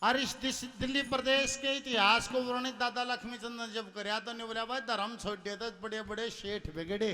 और इस दिल्ली प्रदेश के इतिहास को वर्णित दादा लक्ष्मीचंद ने जब कराया तो नहीं बोला भाई धर्म छोड़ दिया था, बड़े बड़े शेठ बिगड़े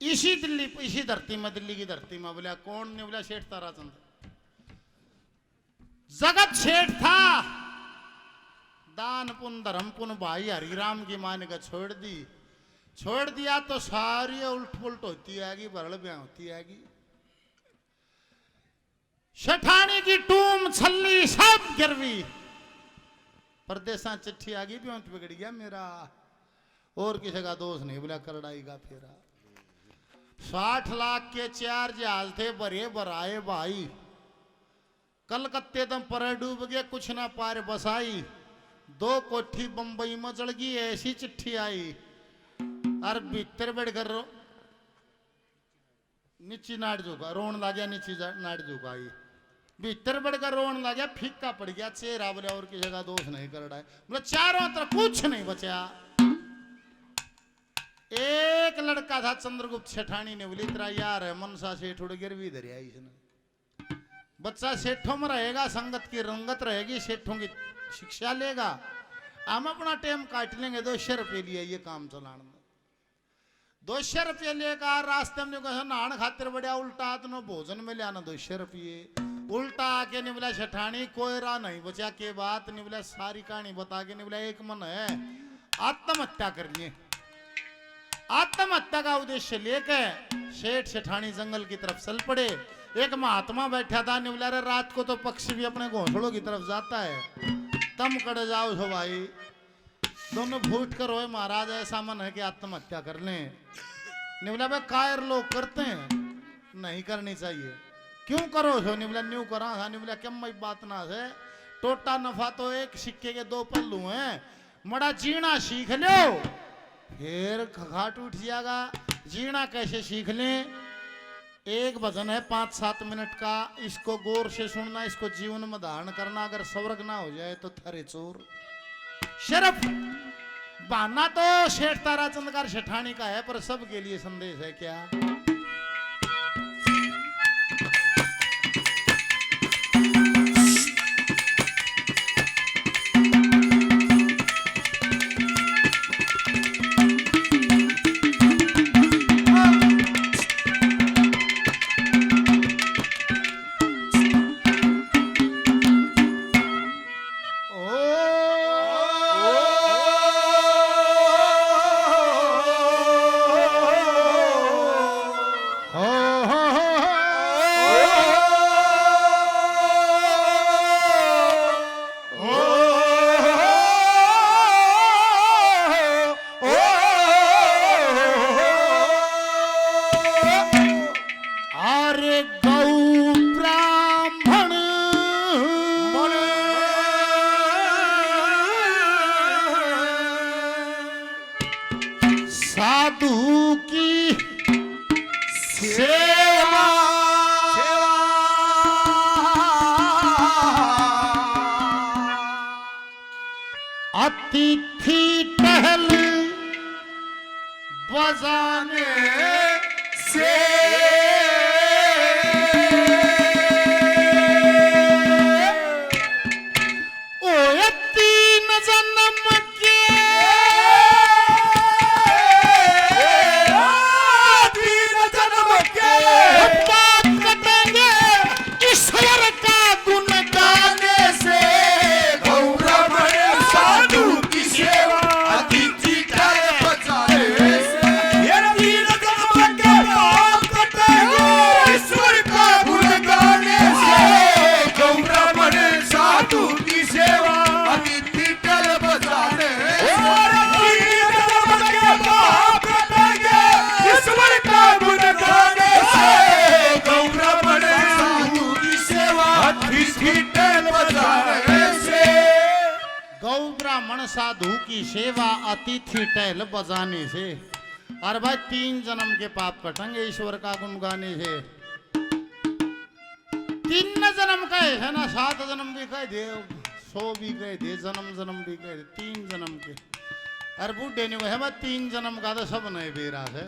इसी धरती में, दिल्ली की धरती में। बोला कौन? ने बोला शेठ ताराचंद। जगत शेठ था, दान पुन धर्म पुन भाई हरिराम की मान का छोड़ दिया तो सारी उल्ट पुलट होती आएगी, भरल ब्याह होती आएगी। शठानी की टूम छल्ली सब गिरवी, परदेसा चिट्ठी आ गई, ब्योंत बिगड़ गया मेरा, और किसी का दोष नहीं। बोला करड़ाई का फेरा। 60 लाख के 4 जहाज थे भरे भराए भाई, कलकत्ते दम पर डूब गए, कुछ ना पार बसाई। 2 कोठी बंबई में चढ़ गई, ऐसी चिट्ठी आई। और भीतर बैठकर नीची नाट झुका, रोन ला गया, नीची नाट झुकाई। भीतर बढ़कर रोन ला गया, फीका पड़ गया चेहरा। बोले और किसी का दोष नहीं कर रहा है। बोले चारों तरफ कुछ नहीं बचा। एक लड़का था चंद्रगुप्त सेठानी ने, बोली तेरा यार है मनसा सेठ उड़ गिरवी धरिया इसने। बच्चा सेठों में रहेगा, संगत की रंगत रहेगी, सेठों की शिक्षा लेगा। हम अपना टाइम काट लेंगे, 200 रुपये लिए ये काम चलाने में। 200 रुपये लेकर रास्ते में कहा नहान खातिर बढ़िया, उल्टा तो भोजन में ले आना 200 रुपये। उल्टा आके नहीं बोला सेठानी कोई राह नहीं बचा के बात नहीं। बोला सारी कहानी बता के नहीं। बोला एक मन है आत्महत्या कर लिए। आत्महत्या का उद्देश्य लेकर सेठ सेठानी जंगल की तरफ चल पड़े। एक महात्मा बैठा था, नहीं बोला रे रात को तो पक्षी भी अपने घोंसलों की तरफ जाता है, तम कड़ जाओ सो भाई, दोनों फूट कर रोए महाराज, ऐसा मन है कि आत्महत्या कर लें। नहीं बोला भाई कायर लोग करते हैं, नहीं करनी चाहिए। क्यों करो सो? नहीं बोला न्यू करा था। नहीं बोला क्या मई बात ना से, टोटा नफा तो एक सिक्के के 2 पल्लू हैं। मड़ा जीना सीख लो, फिर खखाट उठ जाएगा। जीना कैसे सीख लें? एक भजन है 5-7 मिनट का, इसको गौर से सुनना, इसको जीवन में धारण करना। अगर स्वर्ग ना हो जाए तो थरे चोर। शरफ बहाना तो शेठ ताराचंद का सेठानी का है, पर सबके लिए संदेश है क्या? साधु की सेवा अतिथि टहल बजाने से साधु की सेवा अतिथि टहल बजाने से। और भाई 3 जन्म के पाप कटेंगे ईश्वर का गुण गाने से। 3 जन्म कहे है ना, 7 जन्म भी कह दे, 100 भी कह दे, जन्म भी कह दे, 3 जन्म के। अरे बूढ़े नहीं है भाई 3 जन्म का तो सब नहीं बेरा है।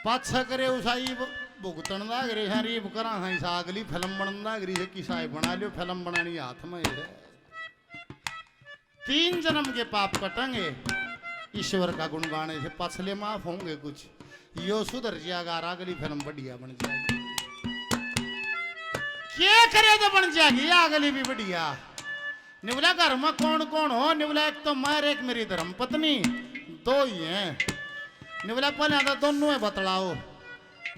पाछा करे उसाई भुगतन लाग रहे हैं रीब करा है अगली फिल्म बन लाग रही है किसाए बना लियो फिल्म बनानी हाथ में है 3 जन्म के पाप कटेंगे ईश्वर का गुण गाने से पछले माफ होंगे कुछ यो सुधर जाएगा अगली फिल्म बढ़िया बन जाएगी क्या करे तो बन जाएगी अगली भी बढ़िया निवला घर में कौन कौन हो निवला एक तो मैं एक मेरी धर्म पत्नी 2 ही हैं निवला पहले तो दोनों है बतलाओ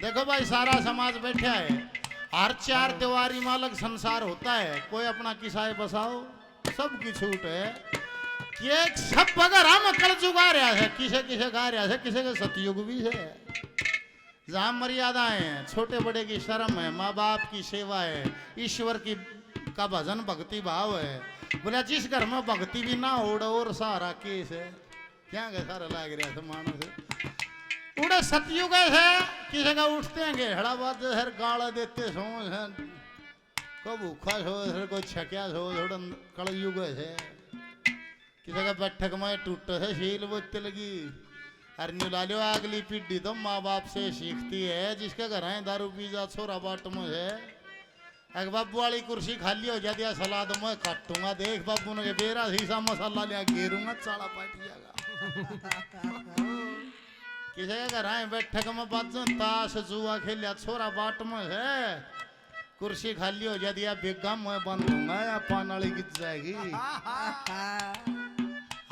देखो भाई सारा समाज बैठा है हर 4 दीवारी में अलग संसार होता है कोई अपना किसाए बसाओ सबकी छूट है कि सब अगर हम कल चुका रहा है किसे किसे गा रहा है किसे के सतयुग भी है जहां मर्यादाएं हैं छोटे बड़े की शर्म है माँ बाप की सेवा है ईश्वर की का भजन भक्ति भाव है बोला जिस घर में भक्ति भी ना हो और सारा केस है क्या गए सारा लाग रहा है मानो उड़े सतयुग है किसी का उठते हैं घेड़ा बात हर गाला देते सो को भूखा सो कोई छक्या सो थोड़ा कल युग है किसी का बैठक में टूट है शील बोलते लगी अरे ला लो अगली पीढ़ी तो माँ बाप से सीखती है जिसके घर है दारू पी जा छोरा बाट में है एक बाबू वाली कुर्सी खाली हो जाती है सलाद में काटूंगा देख बाबू ने बेरा शीशा मसाला लिया घेरूंगा चाला पाट जाएगा किसी के घर आए बैठक में बाजू ताश जुआ खेलिया छोरा बाट में है कुर्सी खाली हो जाती है बेगा मैं बंद दूंगा या पान वाली गिर जाएगी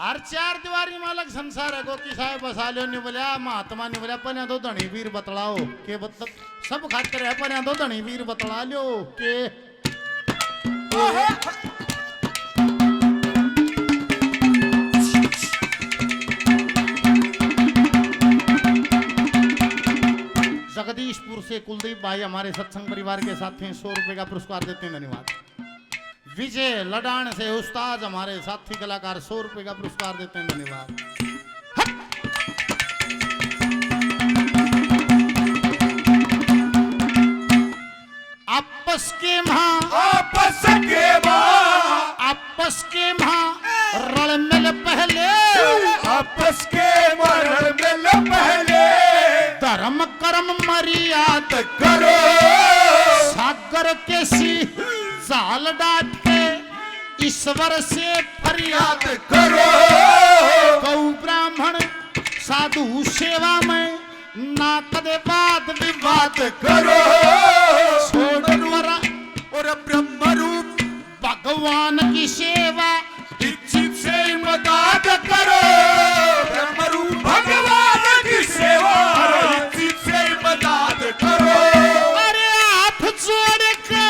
हर 4 दीवारी में अलग संसार है को किसाए बसा लो नहीं बोलिया महात्मा नहीं बोलिया पन्या दो धनी वीर बतलाओ के मतलब सब खातिर है पन्या दो धनी वीर बतला लो के जगदीशपुर से कुलदीप भाई हमारे सत्संग परिवार के साथी 100 रुपए का पुरस्कार देते हैं धन्यवाद विजय लडान से उस्ताद हमारे साथी कलाकार 100 रुपए का पुरस्कार देते हैं धन्यवाद आपस के मां रल मिल पहले धर्म कर्म मर्याद करो सागर के सी जाल डाट के ईश्वर से फरियाद करो गौ ब्राह्मण साधु सेवा में ना कदे वाद विवाद करो छोड़ और ब्रह्म रूप भगवान की सेवा दीक्षित से मदद करो ब्रह्म रूप भगवान की सेवा दीक्षित से मदद करो अरे हाथ जोड़ के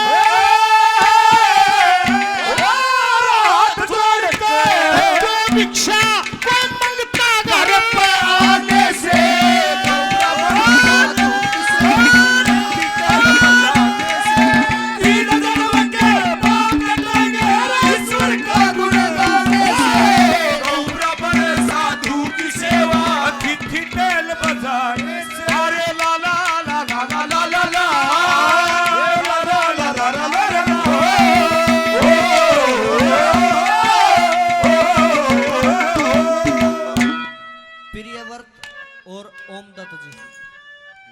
भिक्षा कोई मंगता घर पे आने से ईश्वर का गुण गाने से साधु की सेवा तिथि तेल बजाने से अरे ला ला ला ला ला ला ला ला और ओम दत्त जी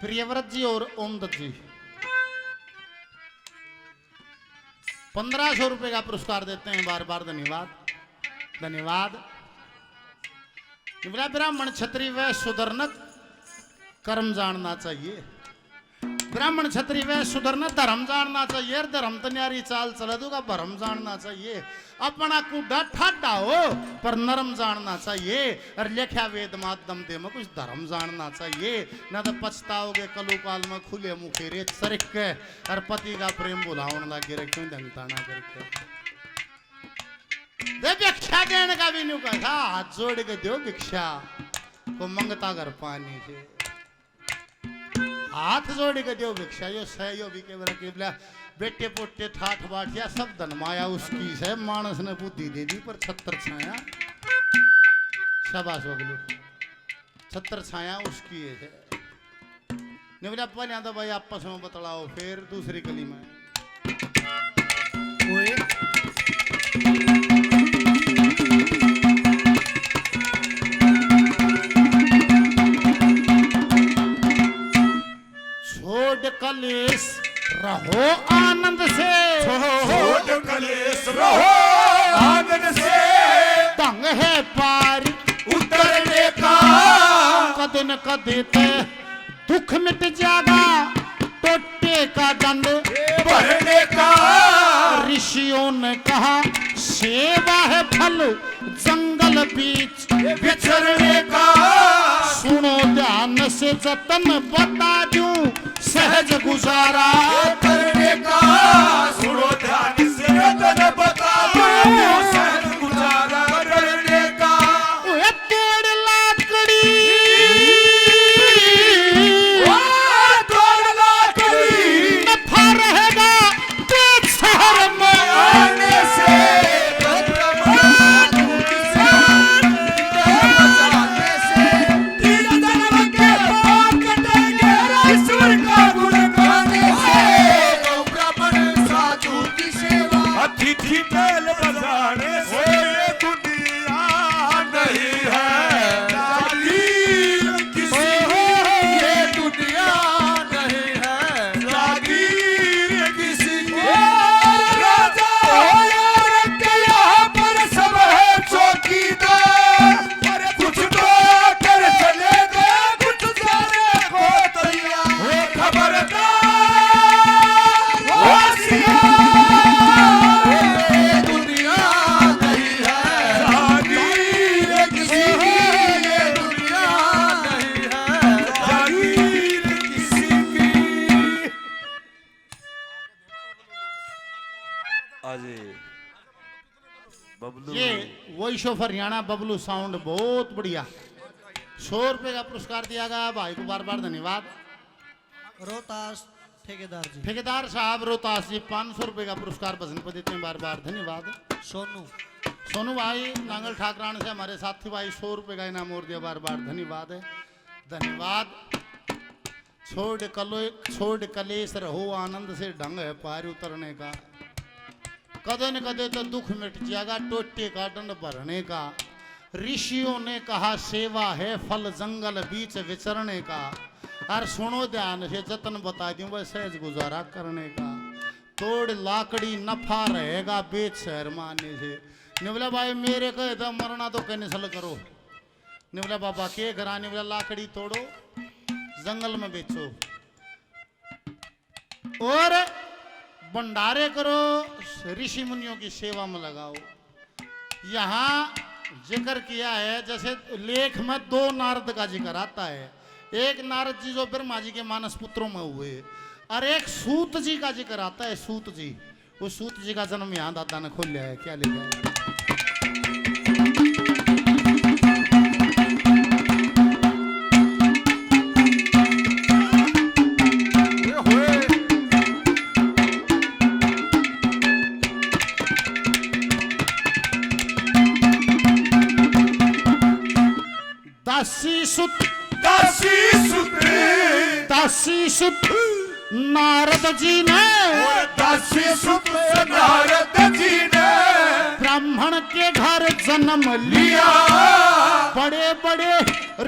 प्रियव्रत जी और ओम दत्त जी 1500 रुपए का पुरस्कार देते हैं बार बार धन्यवाद धन्यवाद ब्राह्मण क्षत्रिय व सुधरनक कर्म जानना चाहिए ब्राह्मण क्षत्रिय व सुधरना धर्म जानना चाहिए धर्म तो न्यारी चाल चला दूंगा भरम जानना चाहिए अपना कूड़ा ठाडा हो पर नरम जानना चाहिए और लेख्या वेद माध्यम दे में कुछ धर्म जानना चाहिए न तो पछताओगे कलु काल में खुले मुखे रे सरक के और पति का प्रेम बुलावन लगे रे क्यों दंगता ना करके दे भिक्षा देने का भी नहीं कहा हाथ जोड़ के दो भिक्षा को मंगता कर पानी से हाथ जोड़ के दो भिक्षा यो सहयो भी के बोला बेटे पोटे ठाठ बाठिया सब धन माया उसकी है मानस ने बुद्धि दे दी पर छत्र छाया शाबाश बगलू छत्र छाया उसकी है ने बोला पहले तो भाई आपस में बतलाओ फिर दूसरी गली में दिन का देते दुख मिट जाएगा टोटे का दंड भरने का ऋषियों ने कहा सेवा है फल जंगल बीच विचरने का सुनो ध्यान से जतन बता दूं सहज गुजारा करने का सुनो ध्यान से रतन बता दो सहज गुजारा करने का ओए तोड़ लाकड़ी तोड़ लाकड़ी नफा रहेगा पेट शहर में आने से ईश्वर का गुण गाने से ब्राह्मण साधु की सेवा अतिथि पहल बजाने से ये दुनिया नहीं है जागीर किसी की ये दुनिया नहीं है जागीर किसी की राजा और के यहाँ पर सब है चौकीदार अरे कुछ तो कर चलेगा कुछ जाने को तैयार हो खबरदार ये दुनिया नहीं है जागीर किसी की ये दुनिया नहीं है जागीर किसी की अजय बबलू ये voice of Haryana Bablu sound बहुत बढ़िया 100 रुपए का पुरस्कार दिया गया भाई को बार बार धन्यवाद रोहतास ठेकेदार जी ठेकेदार साहब रोहतास जी 500 रुपए का पुरस्कार भजन पर देते हैं बार बार धन्यवाद सोनू सोनू भाई नांगल ठाकरान से हमारे साथी भाई 100 रुपए का इनाम और दिया बार बार धन्यवाद है धन्यवाद छोड़ कलेश रहो आनंद से ढंग है पार उतरने का कदे न कदे तो दुख मिट जाएगा टोटे का दंड भरने का ऋषियों ने कहा सेवा है फल जंगल बीच विचरने का और सुनो ध्यान से जतन बता दूं वह सहज गुजारा करने का तोड़ लाकड़ी नफा रहेगा बेच शहर माने से निवला भाई मेरे कहे तो मरना तो कैंसल करो निवला बाबा के घरा निवला लाकड़ी तोड़ो जंगल में बेचो और भंडारे करो ऋषि मुनियों की सेवा में लगाओ यहाँ जिक्र किया है जैसे लेख में 2 नारद का जिक्र आता है एक नारद जी जो ब्रह्मा जी के मानस पुत्रों में हुए और एक सूत जी का जिक्र आता है सूत जी वो सूत जी का जन्म यहाँ दादा ने खोल लिया है क्या लिखा है दासी सुत नारद जी ने दासी सुत नारद जी ने ब्राह्मण के घर जन्म लिया बड़े बड़े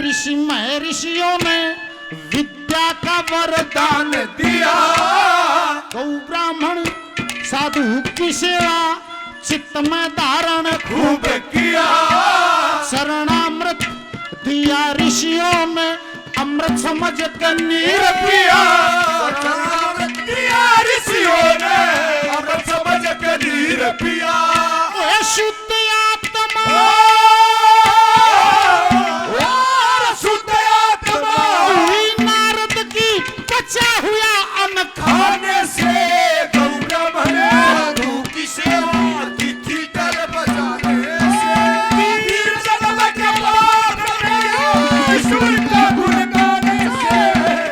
ऋषि महर्षियों ने विद्या का वरदान दिया गौ ब्राह्मण साधु की सेवा चित्त में धारण खूब किया शरणामृत दिया ऋषियों ने अमृत समझ कर नीर पिया शरणामृत दिया ऋषियों ने अमृत समझ कर नीर पिया शुद्ध आत्मा शुद्ध आत्मा हुई नारद की बचा हुआ अन्न खाने से गौ ब्राह्मण साधु की सेवा तिथि कर बजाने से वीर जन्म के पाप में ईश्वर का गुण गाने से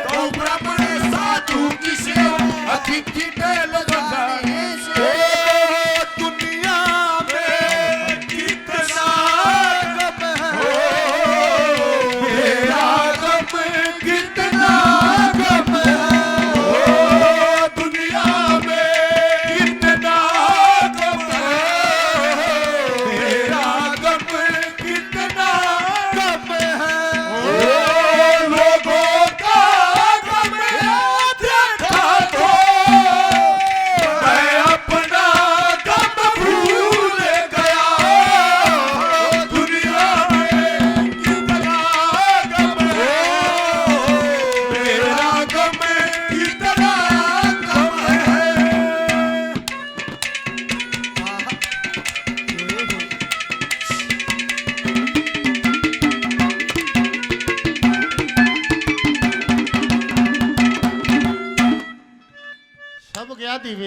गौ ब्राह्मण साधु की सेवा तिथि कर बजाने से दुनिया में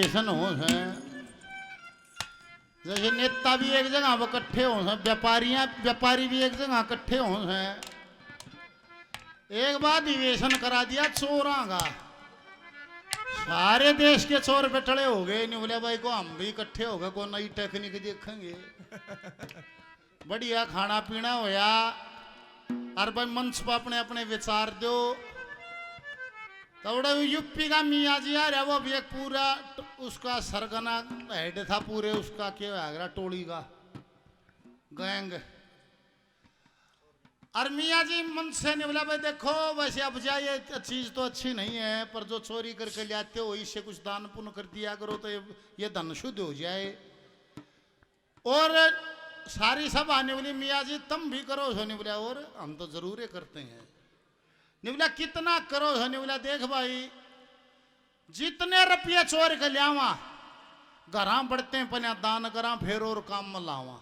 निवेशन हो है, जैसे नेता भी एक जगह पर इकट्ठे हो हैं, व्यापारी भी एक जगह इकट्ठे हो हैं। एक बार निवेशन करा दिया चोरा का, सारे देश के चोर बैठे हो गए। नहीं बोले भाई को हम भी इकट्ठे हो गए, कोई नई टेक्निक देखेंगे। बढ़िया खाना पीना होया और भाई मंच पर अपने अपने विचार दो। तो यूपी का मियाँ जी आ रहा, वो भी एक पूरा उसका सरगना हेड था, पूरे उसका क्या आगरा टोली का गैंग। और मियाँ जी मन से नहीं बोला भाई देखो वैसे अब जाए चीज तो अच्छी नहीं है, पर जो चोरी करके ले आते हो इससे कुछ दान पुण्य कर दिया करो तो ये धन शुद्ध हो जाए। और सारी सब आने वाली मियाँ जी तुम भी करो सो। नहीं बोला और हम तो जरूर करते हैं। नहीं बोला कितना करो सो। नहीं बोला देख भाई जितने रुपये चोर के लियावा घरा बढ़ते हैं पन्या दान करा फिर और काम में लावा।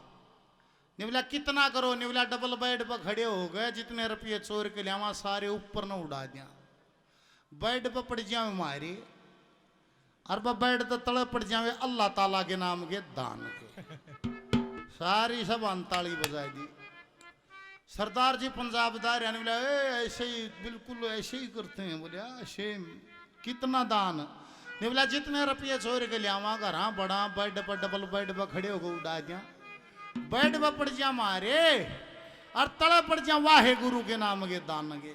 निवला कितना करो। निवला डबल बेड पर खड़े हो गए, जितने रुपये चोर के लियावा सारे ऊपर न उड़ा दिया। बेड पर पड़ जावे मारी और बेड तो तले पड़ जावे अल्लाह ताला के नाम के दान के। सारी सब अंताली बजाई दी। सरदार जी पंजाबदार यानी बोला ऐसे ही बिल्कुल ऐसे ही करते हैं। बोले ऐसे कितना दान। नहीं बोला जितने रुपये चोर के लियावा घरा बड़ा बेड पर डबल बेड पर खड़े होकर उड़ा दिया। बेड पर पड़ जा मारे और तले पड़ जा वाहे गुरु के नाम के दान के।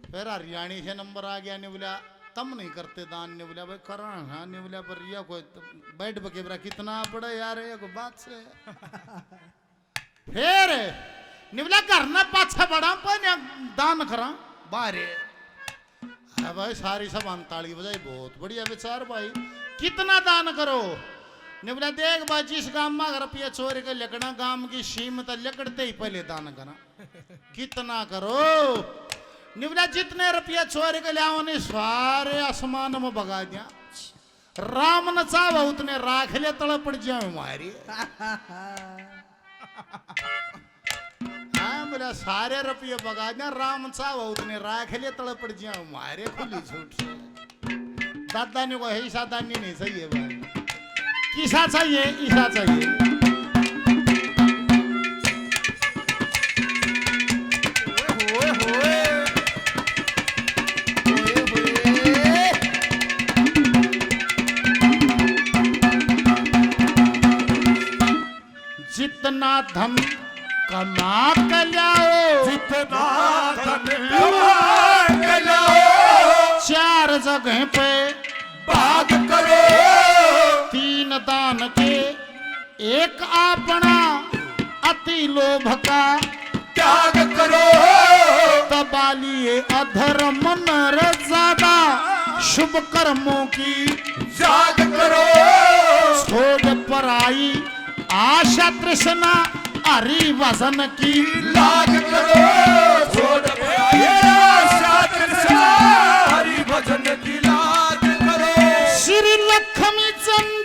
फिर हरियाणी से नंबर आ गया। नहीं बोला तुम नहीं करते दान। नहीं बोला भाई करा हाँ। नहीं बोला पर रिया कोई बेड पर केबरा कितना पड़ा यार ये कोई बात से। फिर नहीं बोला करना पाछा बड़ा पर दान करा बारे। भाई सारी सब अंताली बजाई बहुत बढ़िया विचार भाई। कितना दान करो। नहीं बोला देख भाई जिस गांव में रुपया चोरी के लकड़ा गांव की सीम तक लकड़ते ही पहले दान करा। कितना करो। नहीं बोला जितने रुपया चोरी के लिया उन्हें सारे आसमान में भगा दिया। राम न चाह उतने राख ले तड़ पड़ जाए मारी। हाँ बोला सारे रुपये भगा दिया। राम चाह उतने राख ले तड़ पड़ जाए मारे। खुली छूट से दादा ने को ऐसा दानी नहीं सही है भाई। ईसा चाहिए ईसा चाहिए। जितना धन कमा के लाओ, जितना धन कमा के लाओ, चार जगह पे भाग करो। तीन दान के एक अपना अति लोभ का त्याग करो। तबालिए अधर्म नर ज्यादा शुभ कर्मों की जाग करो। छोड़ पराई आशा तृष्णा हरि वसन की लाग करो। छोड़ आशा तृष्णा हरि भजन की लाग करो। श्री लक्ष्मी चंद